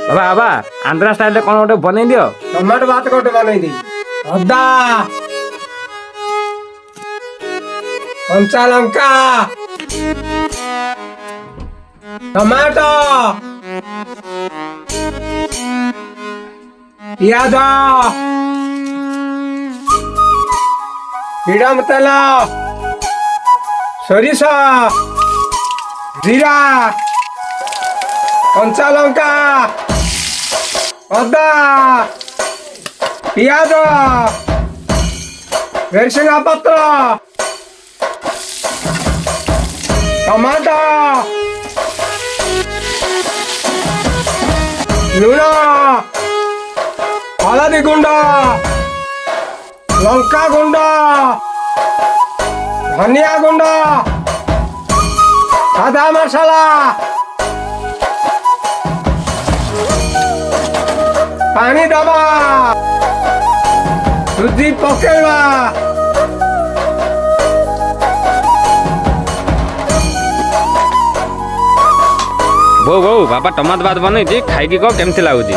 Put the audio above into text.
ବାବା ବାବା ଆନ୍ଧ୍ରା ଷ୍ଟାଇଲରେ କ'ଣ ଗୋଟେ ବନେଇ ଦିଅ। ଟମାଟୋ ଭାତ ଗୋଟେ ବନେଇ ଦେଇ ଅଦା କଞ୍ଚା ଲଙ୍କା ଟମାଟୋ ପିଆଜ ବିଡ଼ମ ତେଲ ସୋରିଷ ଜିରା କଞ୍ଚା ଲଙ୍କା ଅଦା ପିଆଜ ଭେରସୁଙ୍ଗା ପତ୍ର ଟମାଟୋ ଲୁଣ ହଳଦୀ ଗୁଣ୍ଡ ଲଙ୍କା ଗୁଣ୍ଡ ଧନିଆ ଗୁଣ୍ଡ ସାଧା ମସଲା ପାଣି ଦବା ସୁଜି ପକେଇବା ବୋଉ ବୋଉ ବାବା ଟମାଟୋ ଭାତ ବନେଇଛି ଖାଇକି କହ କେମିତି ଲାଗୁଛି।